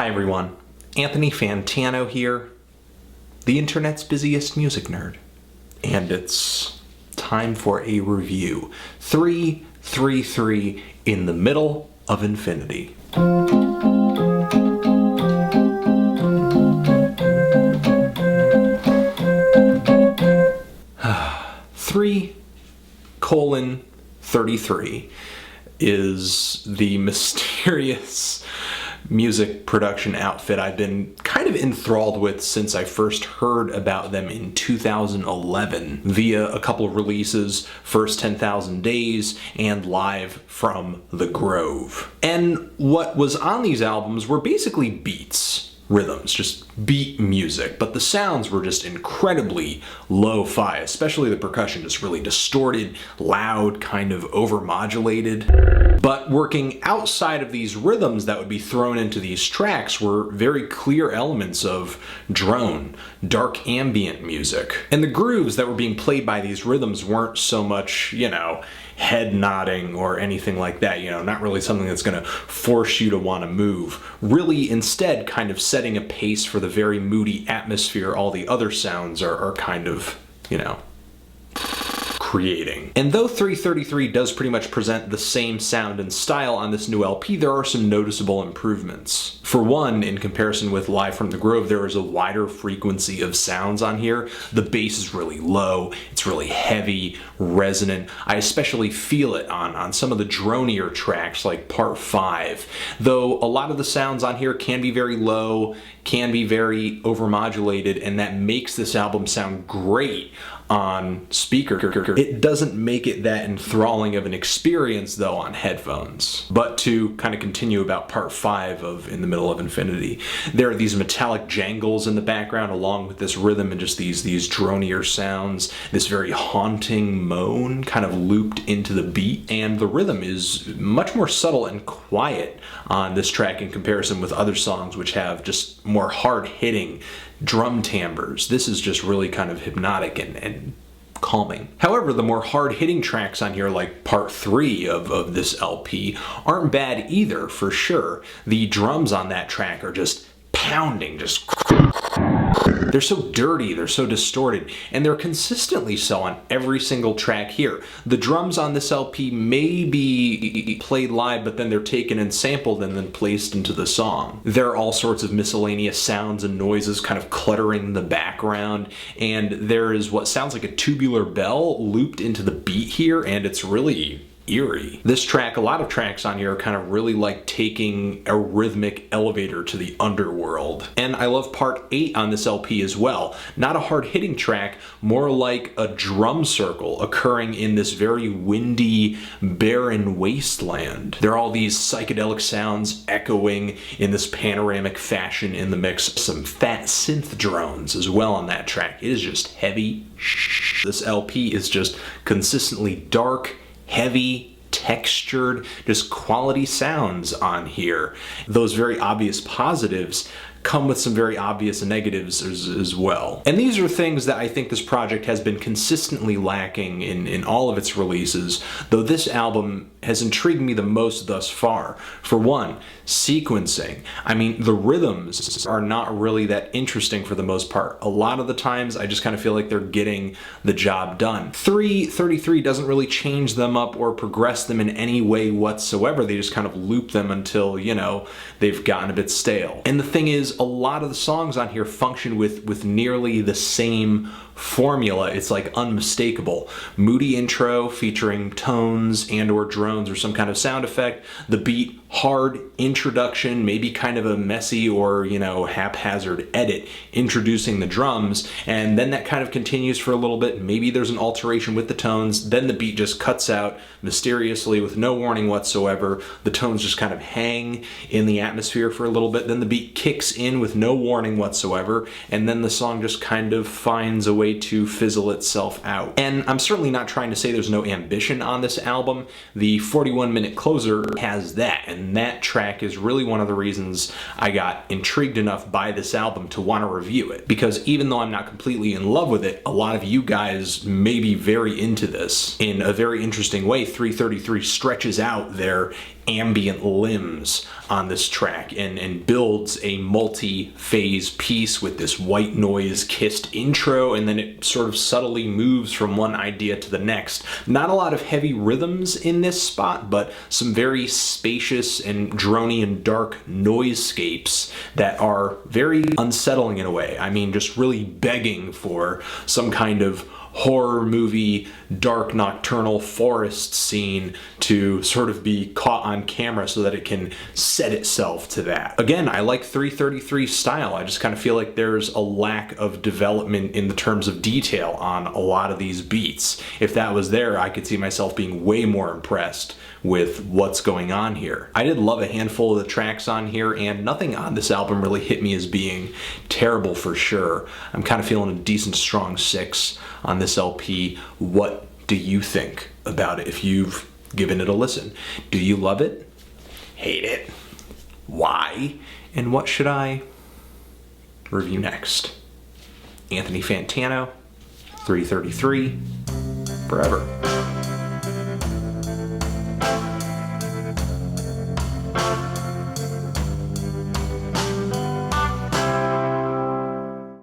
Hi everyone, Anthony Fantano here, the internet's busiest music nerd, and it's time for a review. 333 in the middle of infinity. 3:33 is the mysterious music production outfit I've been kind of enthralled with since I first heard about them in 2011 via a couple of releases, First 10,000 Days and Live from the Grove. And what was on these albums were basically beats. Rhythms, just beat music, but the sounds were just incredibly lo-fi, especially the percussion, just really distorted, loud, kind of overmodulated. But working outside of these rhythms that would be thrown into these tracks were very clear elements of drone, dark ambient music. And the grooves that were being played by these rhythms weren't so much, head nodding or anything like that, not really something that's going to force you to want to move. Really, instead, kind of setting a pace for the very moody atmosphere all the other sounds are kind of, creating. And though 333 does pretty much present the same sound and style on this new LP, there are some noticeable improvements. For one, in comparison with Live from the Grove, there is a wider frequency of sounds on here. The bass is really low, it's really heavy, resonant. I especially feel it on some of the dronier tracks like Part 5. Though a lot of the sounds on here can be very low, can be very overmodulated, and that makes this album sound great on speaker. It doesn't make it that enthralling of an experience though on headphones. But to kind of continue about Part 5 of In the Middle of Infinity, there are these metallic jangles in the background along with this rhythm and just these dronier sounds, this very haunting moan kind of looped into the beat, and the rhythm is much more subtle and quiet on this track in comparison with other songs which have just more hard-hitting drum timbres. This is just really kind of hypnotic and calming. However, the more hard-hitting tracks on here, like Part 3 of this LP, aren't bad either, for sure. The drums on that track are just pounding, they're so dirty, they're so distorted, and they're consistently so on every single track here. The drums on this LP may be played live, but then they're taken and sampled and then placed into the song. There are all sorts of miscellaneous sounds and noises kind of cluttering the background, and there is what sounds like a tubular bell looped into the beat here, and it's really eerie. This track, a lot of tracks on here are kind of really like taking a rhythmic elevator to the underworld. And I love Part 8 on this LP as well. Not a hard-hitting track, more like a drum circle occurring in this very windy, barren wasteland. There are all these psychedelic sounds echoing in this panoramic fashion in the mix. Some fat synth drones as well on that track. It is just heavy. This LP is just consistently dark, heavy, textured, just quality sounds on here. Those very obvious positives come with some very obvious negatives as well. And these are things that I think this project has been consistently lacking in all of its releases, though this album has intrigued me the most thus far. For one, sequencing. I mean, the rhythms are not really that interesting for the most part. A lot of the times, I just kind of feel like they're getting the job done. 333 doesn't really change them up or progress them in any way whatsoever. They just kind of loop them until, they've gotten a bit stale. And the thing is, a lot of the songs on here function with nearly the same formula. It's like unmistakable. Moody intro featuring tones and or drones or some kind of sound effect. The beat, hard introduction, maybe kind of a messy or, haphazard edit introducing the drums, and then that kind of continues for a little bit. Maybe there's an alteration with the tones, then the beat just cuts out mysteriously with no warning whatsoever. The tones just kind of hang in the atmosphere for a little bit, then the beat kicks in with no warning whatsoever, and then the song just kind of finds a way to fizzle itself out. And I'm certainly not trying to say there's no ambition on this album. The 41-minute closer has that, and that track is really one of the reasons I got intrigued enough by this album to want to review it. Because even though I'm not completely in love with it, a lot of you guys may be very into this in a very interesting way. 333 stretches out their ambient limbs on this track and builds a multi-phase piece with this white noise kissed intro, and then it sort of subtly moves from one idea to the next. Not a lot of heavy rhythms in this spot, but some very spacious and drony and dark noisecsapes that are very unsettling in a way. I mean, just really begging for some kind of horror movie, dark nocturnal forest scene to sort of be caught on camera so that it can set itself to that. Again, I like 333's style. I just kind of feel like there's a lack of development in the terms of detail on a lot of these beats. If that was there, I could see myself being way more impressed with what's going on here. I did love a handful of the tracks on here, and nothing on this album really hit me as being terrible for sure. I'm kind of feeling a decent strong 6 on this LP. What do you think about it if you've given it a listen? Do you love it? Hate it? Why? And what should I review next? Anthony Fantano, 333, forever.